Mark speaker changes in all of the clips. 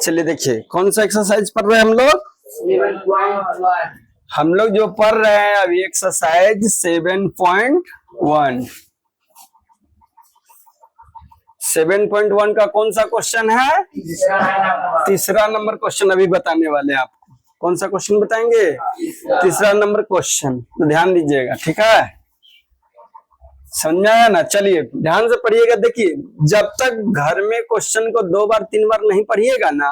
Speaker 1: चलिए देखिए कौन सा एक्सरसाइज पढ़ रहे हैं हम लोग। हम लोग जो पढ़ रहे हैं अभी एक्सरसाइज 7.1। 7.1 का कौन सा क्वेश्चन है? तीसरा नंबर क्वेश्चन अभी बताने वाले हैं आपको। कौन सा क्वेश्चन बताएंगे? तीसरा नंबर क्वेश्चन, तो ध्यान दीजिएगा, ठीक है? समझ में आया ना? चलिए ध्यान से पढ़िएगा। देखिए जब तक घर में क्वेश्चन को 2 बार 3 बार नहीं पढ़िएगा ना,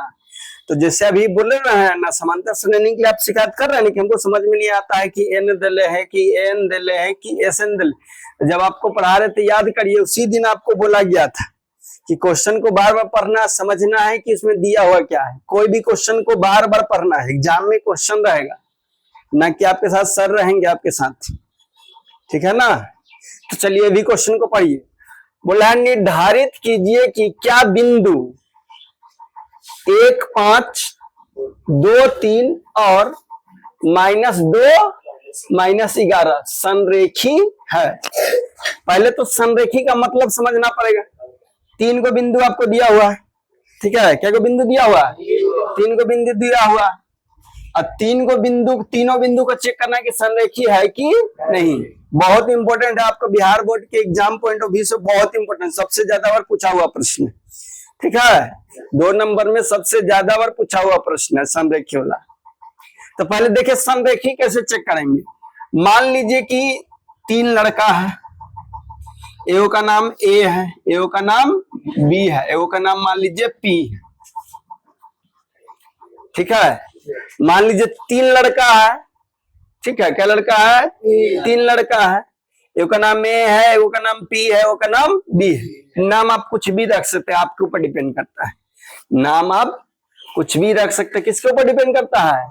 Speaker 1: तो जैसे अभी बोले रहे हैं ना, समांतर श्रेणी के लिए आप शिकायत कर रहे हैं कि हमको समझ में नहीं आता है कि एन दिले है कि एन दिले है कि एस एन दिले। जब आपको पढ़ा रहे थे याद करिए, उसी दिन आपको बोला गया था कि क्वेश्चन को बार बार पढ़ना, समझना है कि इसमें दिया हुआ क्या है। कोई भी क्वेश्चन को बार बार पढ़ना है, एग्जाम में क्वेश्चन रहेगा ना कि आपके साथ सर रहेंगे आपके साथ, ठीक है ना? तो चलिए अभी क्वेश्चन को पढ़िए। बोला है निर्धारित कीजिए कि क्या बिंदु 1, 5, 2, 3 और -2, -11 संरेखी है। पहले तो संरेखी का मतलब समझना पड़ेगा। 3 को बिंदु आपको दिया हुआ है, ठीक है? क्या को बिंदु दिया हुआ है? 3 को बिंदु दिया हुआ। और तीनों बिंदु को चेक करना है कि संरेखी है कि नहीं। बहुत इंपॉर्टेंट है, आपको बिहार बोर्ड के एग्जाम पॉइंट ऑफ व्यू से बहुत इंपॉर्टेंट, सबसे ज्यादा बार पूछा हुआ प्रश्न, ठीक है? 2 नंबर में सबसे ज्यादा बार पूछा हुआ प्रश्न है संरेखी वाला। तो पहले देखिए संरेखी कैसे चेक करेंगे। मान लीजिए कि 3 लड़का है, एओ का नाम ए है, एओ का नाम बी है, एओ का नाम मान लीजिए पी है, ठीक है? मान लीजिए 3 लड़का है, ठीक है? क्या लड़का है? 3 लड़का है। एओ का नाम ए है, एओ का नाम पी है, एओ का नाम बी है। नाम आप कुछ भी रख सकते हैं, आपके ऊपर डिपेंड करता है। नाम आप कुछ भी रख सकते हैं, किसके ऊपर डिपेंड करता है?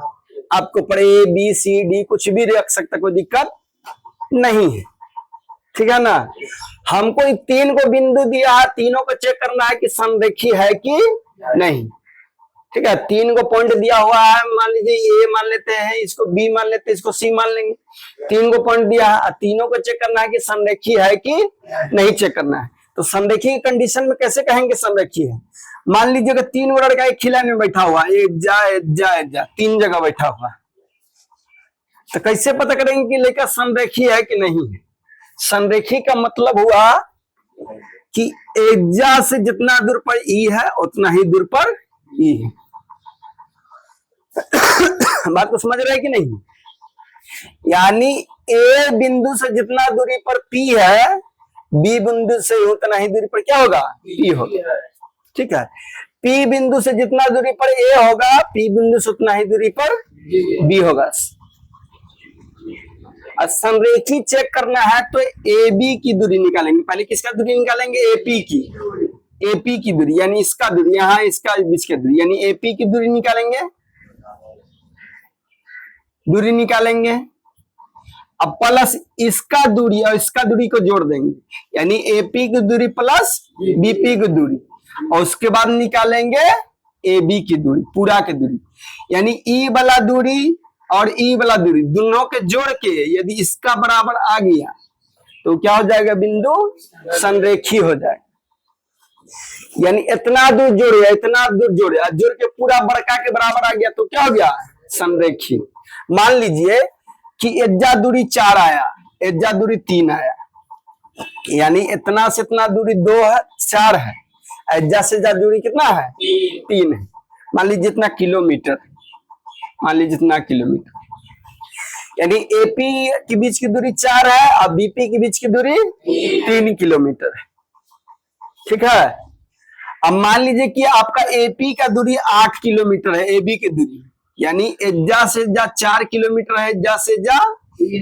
Speaker 1: आपको ऊपर ए बी सी डी कुछ भी रख सकते, कोई दिक्कत नहीं है, ठीक है ना? हमको 3 को बिंदु दिया है, तीनों को चेक करना है कि संरेखी है कि नहीं, ठीक है? 3 को पॉइंट दिया हुआ है, मान लीजिए ए मान लेते हैं, इसको बी मान लेते हैं, इसको सी मान लेंगे। 3 को पॉइंट दिया है, तीनों को चेक करना है कि संरेखी है कि नहीं चेक करना है। तो संरेखी की कंडीशन में कैसे कहेंगे संरेखी है? मान लीजिए कि 3 गो लड़का एक खिला में बैठा हुआ, एक जा 3 जगह बैठा हुआ, तो कैसे पता करेंगे कि लड़का संरेखी है कि नहीं है? संरेखी का मतलब हुआ कि एजा से जितना दूर पर ई है उतना ही दूर पर ई है। बात को समझ रहे हैं कि नहीं? यानी ए बिंदु से जितना दूरी पर पी है, बी बिंदु से उतना ही दूरी पर क्या होगा? पी होगा, ठीक है? पी बिंदु से जितना दूरी पर ए होगा, पी बिंदु से उतना ही दूरी पर बी होगा। संरेखी चेक करना है तो ए बी की दूरी निकालेंगे। पहले किसका दूरी निकालेंगे? एपी की, एपी की दूरी यानी इसका दूरी, यहाँ इसका बीच की दूरी, यानी एपी की दूरी निकालेंगे, दूरी निकालेंगे। अब प्लस इसका दूरी और इसका दूरी को जोड़ देंगे, यानी एपी की दूरी प्लस बीपी की दूरी, और उसके बाद निकालेंगे ए बी की दूरी, पूरा की दूरी, यानी ई वाला दूरी और ई वाला दूरी दोनों के जोड़ के यदि इसका बराबर आ गया तो क्या हो जाएगा? बिंदु संरेखी हो जाएगा। यानी इतना दूर जोड़े, इतना दूर जोड़े, जोड़ के पूरा बड़का के बराबर आ गया तो क्या हो गया? संरेखी। मान लीजिए कि एज्जा दूरी 4 आया, एज्जा दूरी 3 आया, यानी इतना से इतना दूरी 2 है, 4 है, एज्जा से एज्जा दूरी कितना है? 3 है। मान लीजिए जितना किलोमीटर, मान लीजिए जितना किलोमीटर, यानी एपी के बीच की दूरी 4 है और बीपी के बीच की दूरी 3 किलोमीटर है, ठीक है? अब मान लीजिए कि आपका एपी का दूरी 8 किलोमीटर है, एबी की दूरी, यानी एज्जा से एज्जा 4 किलोमीटर है, एज्जा से एज्जा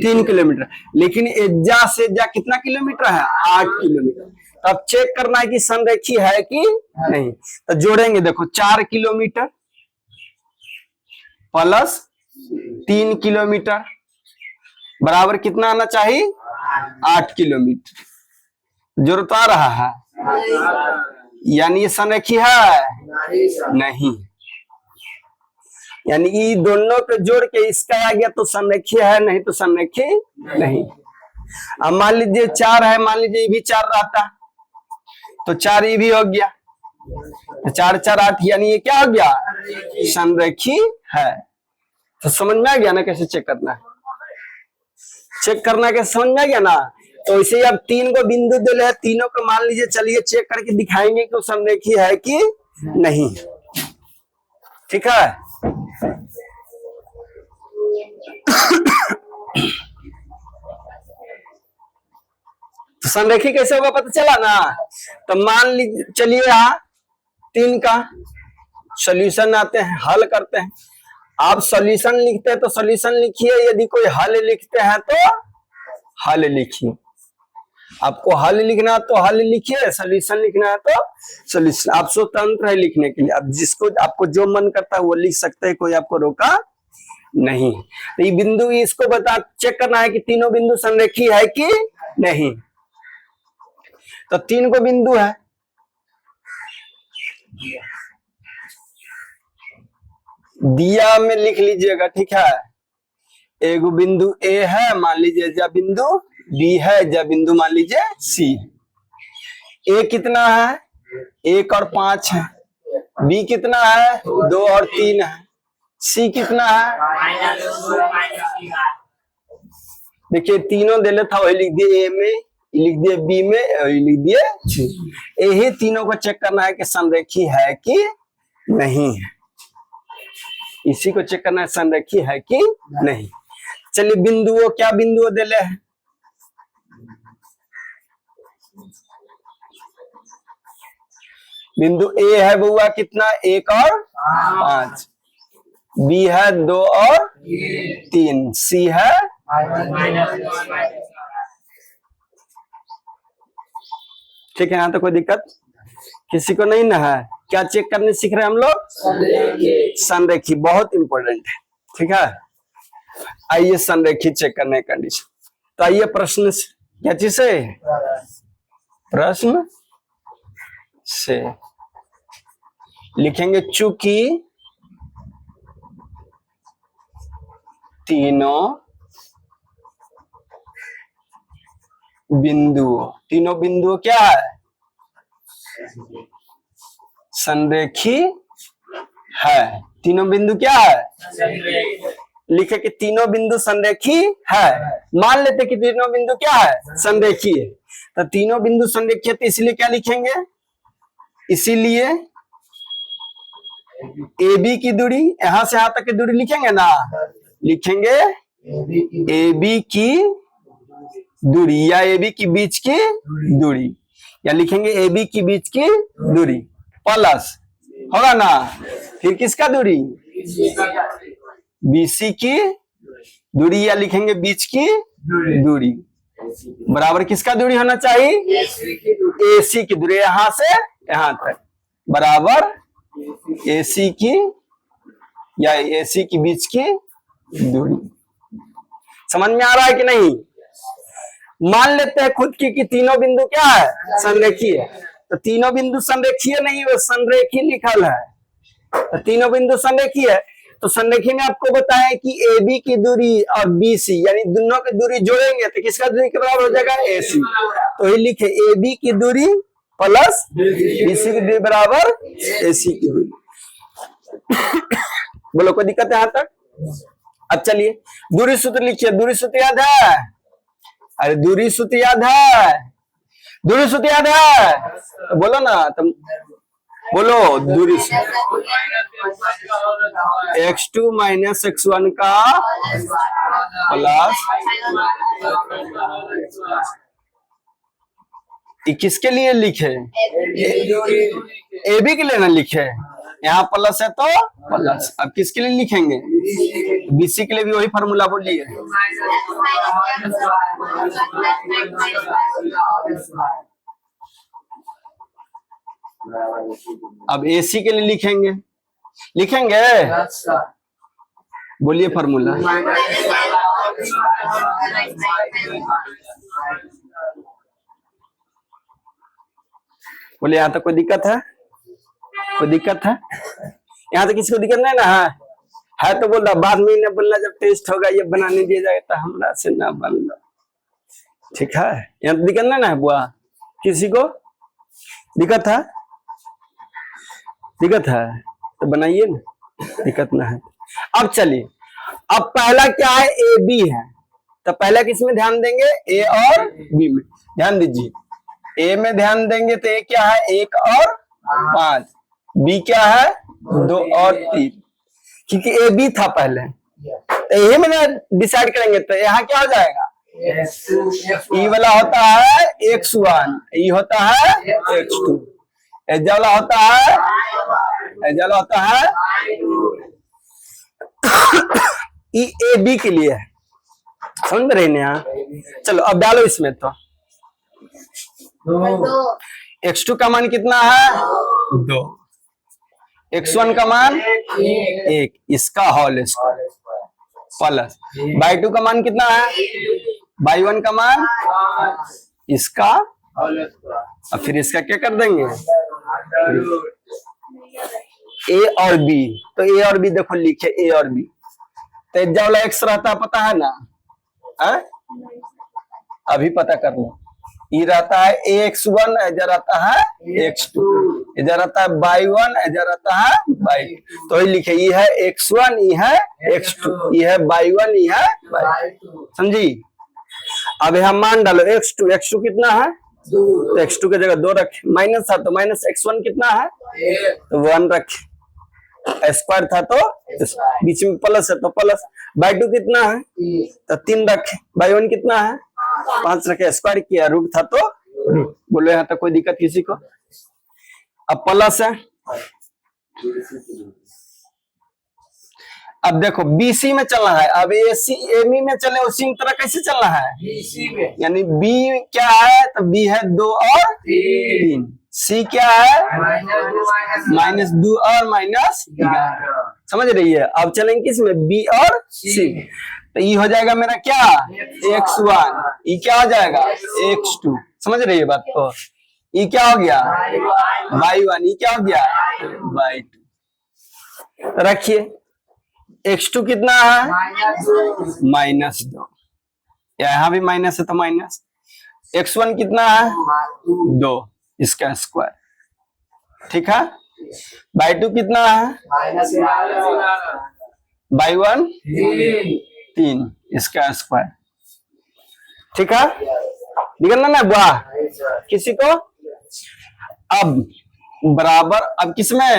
Speaker 1: 3 किलोमीटर, लेकिन एज्जा से एज्जा कितना किलोमीटर है? 8 किलोमीटर। तो अब चेक करना है कि संरेखी है कि नहीं। तो जोड़ेंगे, देखो 4 किलोमीटर प्लस 3 किलोमीटर बराबर कितना आना चाहिए? 8 किलोमीटर। जोड़ता आ रहा है, यानी ये संरेखी है? नहीं। यानी ये दोनों को जोड़ के इसका आ गया तो संरेखी है, नहीं तो संरेखी नहीं। अब मान लीजिए 4 है, मान लीजिए ये भी 4 रहता तो 4 ये भी हो गया, तो 4 4 8 यानी ये क्या हो गया, संरेखी है। तो समझ में आ गया ना कैसे चेक करना है, चेक करना कैसे समझ में आ गया ना। तो इसे अब 3 को बिंदु दिले हैं, तीनों को मान लीजिए, चलिए चेक करके दिखाएंगे कि वो संरेखी है कि नहीं। ठीक है, तो संरेखी कैसे होगा पता चला ना। तो मान लीजिए, चलिए यहाँ 3 का सॉल्यूशन आते हैं, हल करते हैं। आप सॉल्यूशन लिखते हैं तो सॉल्यूशन लिखिए, यदि कोई हल लिखते हैं तो हल लिखिए। आपको हल लिखना है तो हल लिखिए, सॉल्यूशन लिखना है तो सॉल्यूशन। आप स्वतंत्र है लिखने के लिए, आप जिसको आपको जो मन करता है वो लिख सकते हैं, कोई आपको रोका नहीं। तो ये बिंदु, इसको बता चेक करना है कि तीनों बिंदु संरेखी है कि नहीं। तो 3 को बिंदु है, दिया में लिख लीजिएगा। ठीक है, एक बिंदु ए है, मान लीजिए जा बिंदु बी है, जा बिंदु मान लीजिए सी। ए कितना है, 1 और 5 है। बी कितना है, 2 और 3 है। सी कितना है, देखिए तीनों दे लेता, वही लिख दिए ए में, लिख दिए बी में, लिख दिए सी। यही तीनों को चेक करना है कि संरेखी है कि नहीं है, इसी को चेक करना है संरेखी है कि नहीं। चलिए बिंदुओं, क्या बिंदुओं दे ले हैं, बिंदु ए है बउआ कितना, 1 और 5। बी है 2 और 3। सी है, ठीक है। यहाँ तो कोई दिक्कत किसी को नहीं ना है। क्या चेक करने सीख रहे हैं हम लोग, संरेखी, बहुत इंपॉर्टेंट है। ठीक है, आइए संरेखी चेक करने की कंडीशन। तो आइए प्रश्न से, क्या चीज से, प्रश्न से लिखेंगे, चूंकि तीनों बिंदुओं क्या है, संरेखी है। तीनों बिंदु क्या है, लिखे कि तीनों बिंदु संरेखी है। मान लेते कि तीनों बिंदु क्या है, संरेखी है। तो तीनों बिंदु संरेखी है, तो इसलिए क्या लिखेंगे, इसीलिए ए बी की दूरी, यहां से यहां तक की दूरी लिखेंगे ना, लिखेंगे ए बी की दूरी, या ए बी के बीच की दूरी, या लिखेंगे ए बी के बीच की दूरी प्लस, होगा ना, फिर किसका दूरी, बीसी की दूरी, या लिखेंगे बीच की दूरी, बराबर किसका दूरी होना चाहिए, एसी की दूरी, यहां से यहां तक, बराबर एसी की या एसी के बीच की दूरी। समझ में आ रहा है कि नहीं। मान लेते हैं खुद की कि तीनों बिंदु क्या है, संरेखीय है। तो तीनों बिंदु संरेखीय नहीं, वो संरेखी लिखल है। तो तीनों बिंदु संरेखीय है, तो संरेखी में आपको बताया कि ए बी की दूरी और बी सी, यानी दोनों की दूरी जोड़ेंगे तो किसका दूरी के बराबर हो जाएगा, ए सी। तो ये लिखे ए बी की दूरी प्लस बी सी की दूरी बराबर ए सी की दूरी। बोलो कोई दिक्कत है यहाँ तक। अब चलिए दूरी सूत्र लिखिए। दूरी सूत्र याद है, अरे दूरी सूत्र याद है, दूरी सूत्र याद है तो बोलो ना, तुम बोलो। दूरी x2 माइनस x1 का प्लस, किसके लिए लिखे, ए बी के लिए ना लिखे, यहाँ प्लस है तो प्लस। अब किसके लिए लिखेंगे, बीसी के लिए भी वही फार्मूला बोलिए। अब एसी के लिए लिखेंगे, लिखेंगे बोलिए फार्मूला। बोलिए यहाँ तक कोई दिक्कत है, कोई दिक्कत है यहाँ तक, किसी को दिक्कत नहीं ना है तो बोल रहा, बाद में न बोलना, जब टेस्ट होगा ये बनाने दिया जाएगा तो हमरा से ना बन लो, ठीक है। यहाँ तो दिक्कत नहीं ना है बुआ, किसी को दिक्कत है, दिक्कत है तो बनाइए ना, दिक्कत ना है। अब चलिए, अब पहला क्या है, ए बी है, तो पहला किस में ध्यान देंगे, ए और बी में ध्यान दीजिए। ए में ध्यान देंगे तो ए क्या है, 1 और 5, बी क्या है 2 और 3, क्योंकि ए बी था पहले, तो यही में डिसाइड करेंगे, तो यहाँ क्या हो जाएगा, ई वाला होता है x1, ई होता है x2, एज वाला होता है, एज वाला होता है ई ए बी के लिए है, समझ रहे हैं यहाँ। चलो अब डालो इसमें, तो x2 का मान कितना है 2, x1 का मान 1, इसका होल स्क्वायर प्लस बाई 2 का मान कितना है, बाई 1 का मान इसका, और फिर इसका क्या कर देंगे, ए और बी, तो ए और बी देखो लिखे, ए और बी, तो एजा वाला एक्स रहता है पता है ना, अभी पता कर लो, ई रहता है ax1, एजा रहता है x2, इधर रहता है बाई 1, इधर रहता है बाई, तो ही लिखे, ये है x1, ये है x2, ये है बाई 1, ये है बाई, समझी। अब यहाँ मान डालो x2, x2 कितना है, तो x2 की जगह 2 रखे, माइनस था तो माइनस x1 कितना है, तो 1 रखे, स्क्वायर था तो बीच में प्लस है तो प्लस, बाई 2 कितना है, तो 3 रखे, बाई 1 कितना है 5 रखे, स्क्वायर किया, रूट था तो रूट, बोलो यहाँ तक कोई दिक्कत किसी को। अब प्लस है, अब देखो बीसी में चलना है, अब एसी एमी में चले उसी तरह कैसे चलना है, बीसी में, यानी बी क्या है, तो बी है 2 और 3, सी क्या है -2 और -11, समझ रही है। अब चलेंगे किसमें, बी और सी, तो ये हो जाएगा मेरा क्या x1, ये क्या हो जाएगा x2, समझ रही है बात को, ये क्या हो गया y1, ये क्या हो गया y2, रखिए x2 कितना है -2, यहाँ भी माइनस है तो माइनस, x1 कितना है 2, इसका स्क्वायर, ठीक है, बाई 2 कितना है बाई 1 3, इसका स्क्वायर, ठीक है, निकलना ना बुआ किसी को। अब बराबर, अब किसमें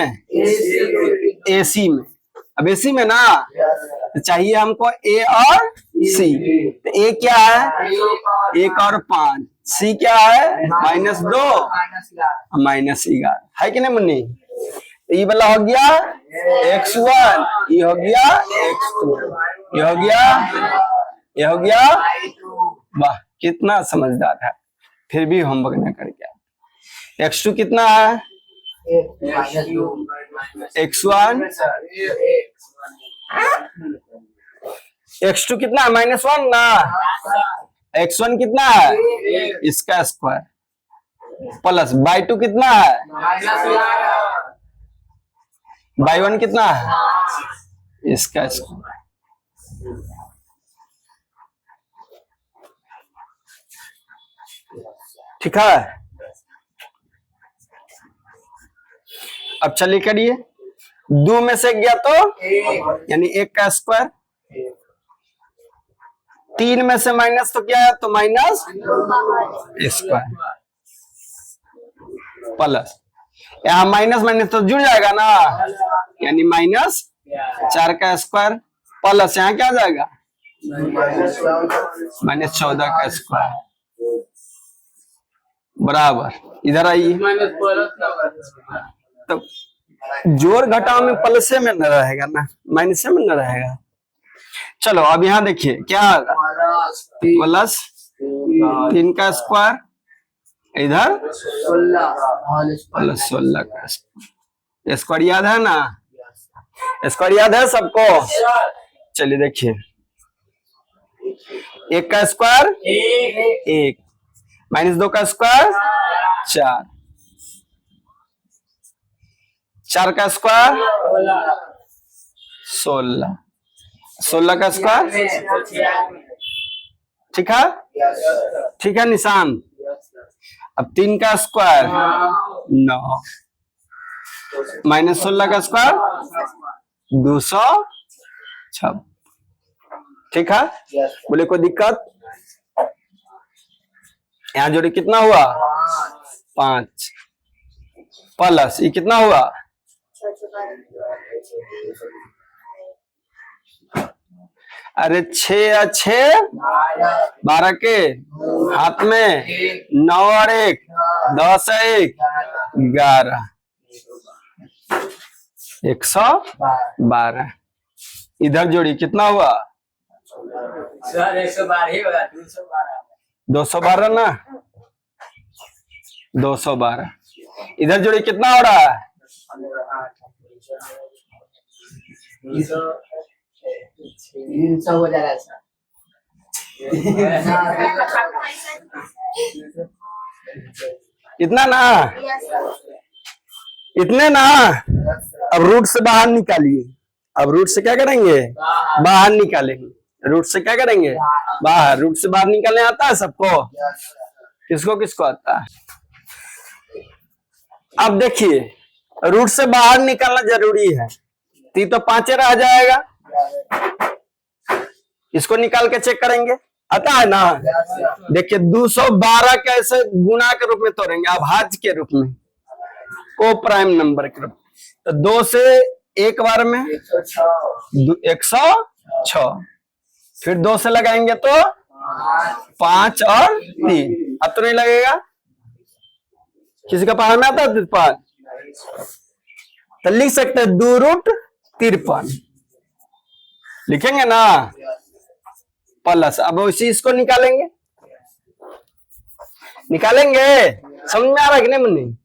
Speaker 1: एसी में, अब एसी में ना तो चाहिए हमको ए और सी, तो ए क्या है 1 और 5, सी क्या है -2 -11, है कि नहीं मुन्नी, ये वाला हो गया x1, ये हो गया x2, ये हो गया, ये हो गया, वाह कितना समझदार है, फिर भी होमवर्क न करके। x2 कितना है x1, x2 कितना है -1 ना, x1 कितना है इसका स्क्वायर प्लस बाई 2 कितना है बाई 1 कितना है इसका स्क्वायर, ठीक है। अब चलिए करिए, 2 में से गया तो यानी 1 का स्क्वायर, 3 में से माइनस तो क्या है, तो माइनस स्क्वायर प्लस, यहाँ माइनस माइनस तो जुड़ जाएगा ना, यानी -4 का स्क्वायर प्लस यहाँ क्या आ जाएगा -14 का स्क्वायर बराबर, इधर आइए, तो जोड़ घटाव में प्लस में न रहेगा ना, माइनस में न रहेगा। चलो अब यहाँ देखिए क्या होगा, प्लस 3 का स्क्वायर, इधर प्लस 16 का स्क्वायर, स्क्वायर याद है ना, स्क्वायर याद है सबको। चलिए देखिए, 1 का स्क्वायर 1, -2 का स्क्वायर 4, 4 का स्क्वायर 16, 16 का स्क्वायर, ठीक है, ठीक है निशान। अब 3 का स्क्वायर 9, -16 का स्क्वायर 206। ठीक है, बोले कोई दिक्कत? यहाँ जोड़े कितना हुआ 5 प्लस ये कितना हुआ अरे 6 और 6 12 के हाथ में 9 और 1 10 और 1 11 112। इधर जोड़ी कितना हुआ
Speaker 2: सर 112 ही होगा
Speaker 1: 212 ना 212। इधर जोड़ी कितना हो रहा है
Speaker 2: 300 हो जाएगा सर।
Speaker 1: इतना ना इतने ना। अब रूट से बाहर निकालिए। अब रूट से क्या करेंगे बाहर निकालेंगे। रूट से क्या करेंगे बाहर। रूट से बाहर निकालने आता है सबको किसको किसको आता है। अब देखिए रूट से बाहर निकालना जरूरी है। तो 5 रह जाएगा। इसको निकाल के चेक करेंगे आता है ना। देखिए 212 कैसे गुणा के रूप में तोड़ेंगे अभाज्य के रूप में को प्राइम नंबर के रूप में। तो 2 से एक बार में 106 फिर 2 से लगाएंगे तो 5 और 3। अब तो नहीं लगेगा। किसी का पहाड़ में आता है 5 तो लिख सकते हैं 2√53 लिखेंगे ना प्लस। अब उसी इसको निकालेंगे समझ में आ रहा है कि नहीं मुन्नी।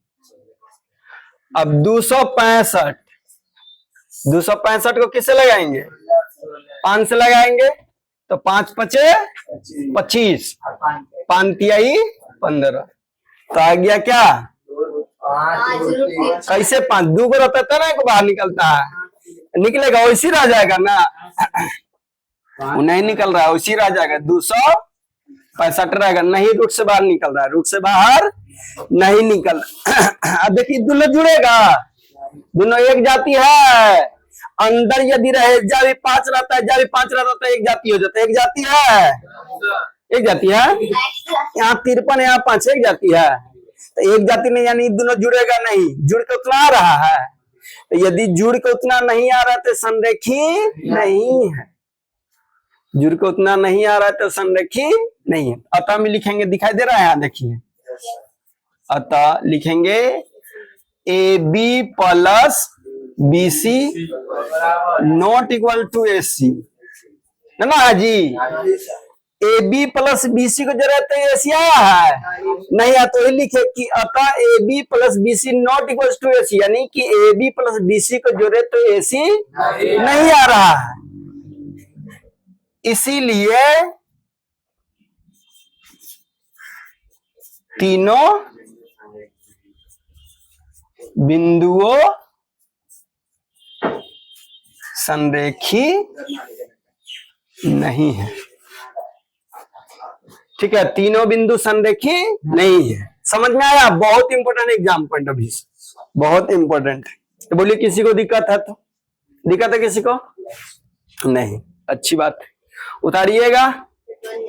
Speaker 1: अब 265 को किससे लगाएंगे 5 से लगाएंगे तो 5 पचे 25 5 तिहाई 15। तो आ गया क्या कैसे 5 2 को रहता है ना को बाहर निकलता है निकलेगा वैसी रह जाएगा ना। वो नहीं निकल रहा है वैसी रह जाएगा 265 रहेगा। नहीं रूट से बाहर निकल रहा है। रूट से बाहर नहीं निकल। अब देखिए दोनों जुड़ेगा दोनों एक जाती है। अंदर यदि रहे जा भी 5 रहता है जा भी 5 रहता है तो एक जाती हो जाता है। एक जाती है यहाँ 53 यहाँ 5 एक जाती है। तो एक जाति नहीं यानी दोनों जुड़ेगा नहीं। जुड़ के उतना आ रहा है। तो यदि जुड़ के उतना नहीं आ रहा तो संरेखी नहीं है। जुड़ के उतना नहीं आ रहा है तो संरेखी नहीं है। अतः में लिखेंगे दिखाई दे रहा है यहाँ देखिए। अतः लिखेंगे AB plus BC not equal to AC है ना जी। AB प्लस BC को जरूरत है AC आया है नहीं है तो ही लिखे कि अतः AB plus BC not equal to AC यानी कि AB प्लस BC को जोड़े तो AC नहीं आ रहा है। इसीलिए तीनों बिंदुओं संरेखी नहीं है। ठीक है तीनों बिंदु संरेखी नहीं है। समझ में आया। बहुत important exam point of view बहुत इंपॉर्टेंट है। तो बोलिए किसी को दिक्कत है तो दिक्कत है किसी को नहीं अच्छी बात है उतारिएगा।